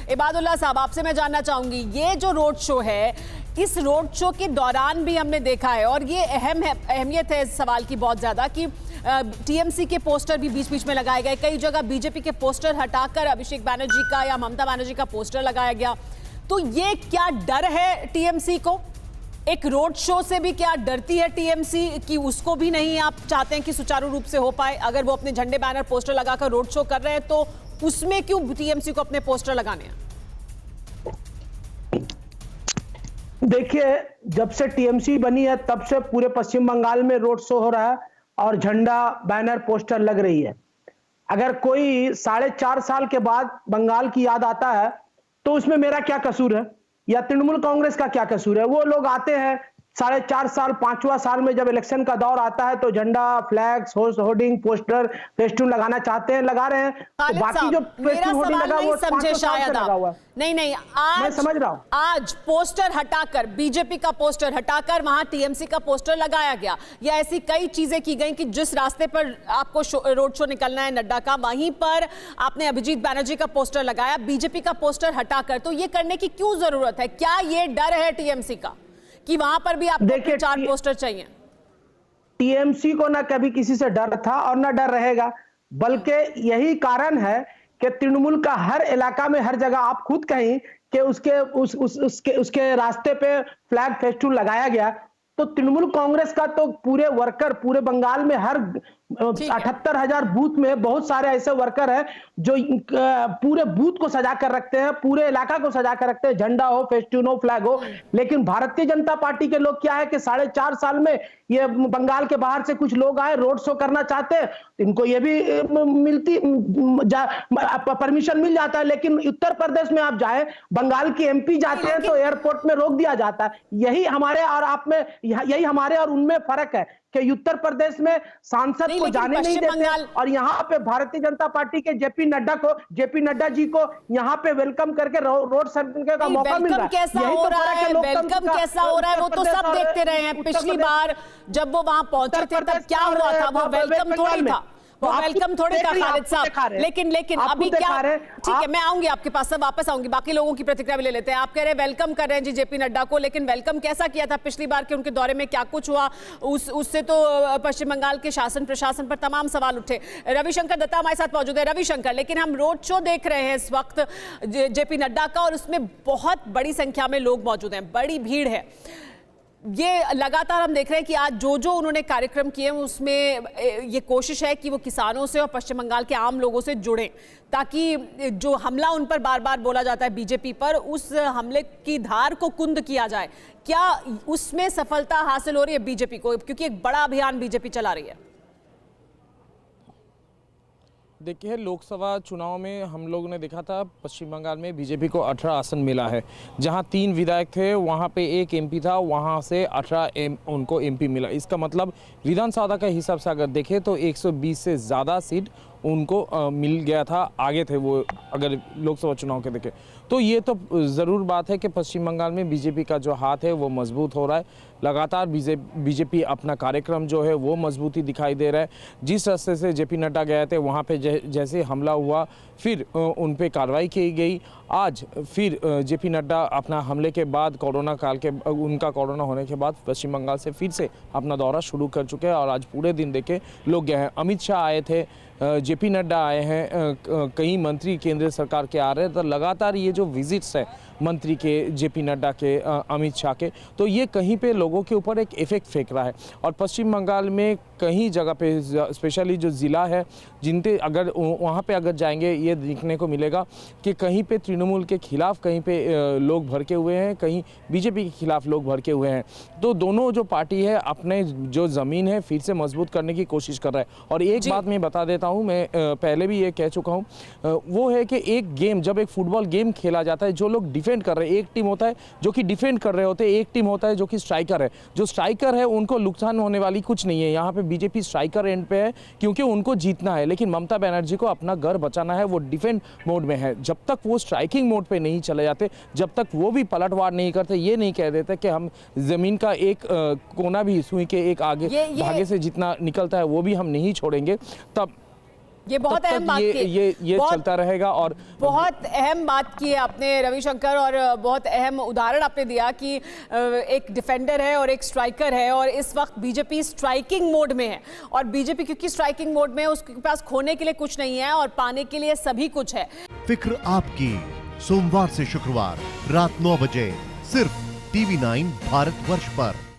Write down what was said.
इबादुल्ला साहब, आपसे मैं जानना चाहूंगी, ये जो रोड शो है, इस रोड शो के दौरान भी हमने देखा है और ये अहमियत है इस सवाल की बहुत ज्यादा कि टीएमसी के पोस्टर भी बीच बीच में लगाए गए। कई जगह बीजेपी के पोस्टर हटाकर अभिषेक बनर्जी का या ममता बनर्जी का पोस्टर लगाया गया। तो ये क्या डर है टीएमसी को? एक रोड शो से भी क्या डरती है टीएमसी कि उसको भी नहीं आप चाहते हैं कि सुचारू रूप से हो पाए? अगर वो अपने झंडे बैनर पोस्टर लगाकर रोड शो कर रहे हैं तो उसमें क्यों टीएमसी को अपने पोस्टर लगाने हैं? देखिए, जब से टीएमसी बनी है तब से पूरे पश्चिम बंगाल में रोड शो हो रहा है और झंडा बैनर पोस्टर लग रही है। अगर कोई 4.5 साल के बाद बंगाल की याद आता है तो उसमें मेरा क्या कसूर है या तृणमूल कांग्रेस का क्या कसूर है? वो लोग आते हैं 4.5 साल, 5वां साल में जब इलेक्शन का दौर आता है तो झंडा, फ्लैग्स, होर्डिंग, पोस्टर, फेस्टून लगाना चाहते हैं, लगा रहे हैं। तो बाकी जो फेस्टून होर्डिंग लगा वो 5 साल से लगा हुआ है। नहीं, आज मैं समझ रहा हूं। आज पोस्टर हटाकर, बीजेपी का पोस्टर हटाकर वहां टीएमसी का पोस्टर लगाया गया, या ऐसी कई चीजें की गई कि जिस रास्ते पर आपको रोड शो निकलना है नड्डा का, वहीं पर आपने अभिजीत बनर्जी का पोस्टर लगाया, बीजेपी का पोस्टर हटाकर। तो ये करने की क्यों जरूरत है? क्या ये डर है टीएमसी का कि वहां पर भी आपको 4 पोस्टर चाहिए? टीएमसी को ना कभी किसी से डर था और ना डर रहेगा, बल्कि यही कारण है कि तृणमूल का हर इलाका में, हर जगह आप खुद कहीं कि उसके रास्ते पे फ्लैग फेस्टून लगाया गया। तो तृणमूल कांग्रेस का तो पूरे वर्कर पूरे बंगाल में हर 78,000 बूथ में बहुत सारे ऐसे वर्कर हैं जो पूरे बूथ को सजा कर रखते हैं, पूरे इलाका को सजा कर रखते हैं, झंडा हो, फेस्टून हो, फ्लैग हो। लेकिन भारतीय जनता पार्टी के लोग क्या है कि 4.5 साल में ये बंगाल के बाहर से कुछ लोग आए, रोड शो करना चाहते हैं, इनको ये भी परमिशन मिल जाता है। लेकिन उत्तर प्रदेश में आप जाए, बंगाल की एमपी जाते हैं तो एयरपोर्ट में रोक दिया जाता है। यही हमारे और आप में, यही हमारे और उनमें फर्क है कि उत्तर प्रदेश में सांसद को जाने नहीं देते और यहाँ पे भारतीय जनता पार्टी के जेपी नड्डा जी को यहाँ पे वेलकम करके रोड शो का मौका मिल रहा है। कैसा हो रहा है वेलकम, कैसा हो रहा है वो तो सब देखते रहे हैं। पिछली बार जब वो वहां पहुंचे थे तब क्या हुआ था? वो वेलकम थोड़ी था, वो वेलकम थोड़ी था खालिद साहब। लेकिन अभी क्या? ठीक है, मैं आऊंगी आपके पास, सब वापस आऊंगी, बाकी लोगों की प्रतिक्रिया भी ले लेते हैं। आप कह रहे हैं वेलकम कर रहे हैं जी जेपी नड्डा को, लेकिन वेलकम कैसा किया था पिछली बार के उनके दौरे में? क्या कुछ हुआ उससे? तो पश्चिम बंगाल के शासन प्रशासन पर तमाम सवाल उठे। रविशंकर दत्ता हमारे साथ मौजूद है। रविशंकर, लेकिन हम रोड शो देख रहे हैं इस वक्त जेपी नड्डा का और उसमें बहुत बड़ी संख्या में लोग मौजूद हैं, बड़ी भीड़ है। ये लगातार हम देख रहे हैं कि आज जो उन्होंने कार्यक्रम किए उसमें ये कोशिश है कि वो किसानों से और पश्चिम बंगाल के आम लोगों से जुड़ें, ताकि जो हमला उन पर बार बार बोला जाता है बीजेपी पर, उस हमले की धार को कुंद किया जाए। क्या उसमें सफलता हासिल हो रही है बीजेपी को? क्योंकि एक बड़ा अभियान बीजेपी चला रही है। देखिए, लोकसभा चुनाव में हम लोगों ने देखा था पश्चिम बंगाल में बीजेपी को 18 आसन मिला है। जहां 3 विधायक थे वहां पे 1 एमपी था, वहां से 18 उनको एमपी मिला। इसका मतलब विधानसभा का हिसाब से अगर देखें तो 120 से ज़्यादा सीट उनको मिल गया था, आगे थे वो अगर लोकसभा चुनाव के देखें तो। ये तो ज़रूर बात है कि पश्चिम बंगाल में बीजेपी का जो हाथ है वो मजबूत हो रहा है। लगातार बीजेपी अपना कार्यक्रम जो है वो मजबूती दिखाई दे रहा है। जिस रास्ते से जेपी नड्डा गए थे वहाँ पे जैसे हमला हुआ, फिर उन पे कार्रवाई की गई। आज फिर जेपी नड्डा अपना हमले के बाद, कोरोना काल के उनका कोरोना होने के बाद पश्चिम बंगाल से फिर से अपना दौरा शुरू कर चुके हैं और आज पूरे दिन देखे लोग गए हैं। अमित शाह आए थे, जेपी नड्डा आए हैं, कई मंत्री केंद्र सरकार के आ रहे हैं। तो लगातार ये जो विजिट्स है मंत्री के, जेपी नड्डा के, अमित शाह के, तो ये कहीं पे लोगों के ऊपर एक इफेक्ट फेंक रहा है। और पश्चिम बंगाल में कहीं जगह पे, स्पेशली जो ज़िला है जिनते अगर वहाँ पे अगर जाएंगे ये देखने को मिलेगा कि कहीं पे तृणमूल के खिलाफ कहीं पे लोग भड़के हुए हैं, कहीं बीजेपी के खिलाफ लोग भड़के हुए हैं। तो दोनों जो पार्टी है अपने जो ज़मीन है फिर से मजबूत करने की कोशिश कर रहा है। और एक बात मैं बता देता हूँ, मैं पहले भी ये कह चुका हूँ, वो है कि एक गेम, जब एक फुटबॉल गेम खेला जाता है, जो लोग डिफेंड कर रहे हैं, एक टीम होता है जो कि डिफेंड कर रहे होते हैं, एक टीम होता है जो कि स्ट्राइकर है। जो स्ट्राइकर है उनको नुकसान होने वाली कुछ नहीं है। यहाँ पे बीजेपी स्ट्राइकर एंड पे है क्योंकि उनको जीतना है, लेकिन ममता बनर्जी को अपना घर बचाना है, वो डिफेंड मोड में है। जब तक वो स्ट्राइकिंग मोड पे नहीं चले जाते, जब तक वो भी पलटवार नहीं करते, ये नहीं कह देते कि हम जमीन का एक कोना भी सुई के एक आगे भागे से जितना निकलता है वो भी हम नहीं छोड़ेंगे, तब ये बहुत तब तक अहम बात की ये बहुत- चलता रहेगा। और बहुत अहम बात की है आपने रविशंकर, और बहुत अहम उदाहरण आपने दिया कि एक डिफेंडर है और एक स्ट्राइकर है, और इस वक्त बीजेपी स्ट्राइकिंग मोड में है, और बीजेपी क्योंकि स्ट्राइकिंग मोड में है, उसके पास खोने के लिए कुछ नहीं है और पाने के लिए सभी कुछ है। फिक्र आपकी, सोमवार से शुक्रवार रात 9 बजे सिर्फ TV9 भारतवर्ष पर।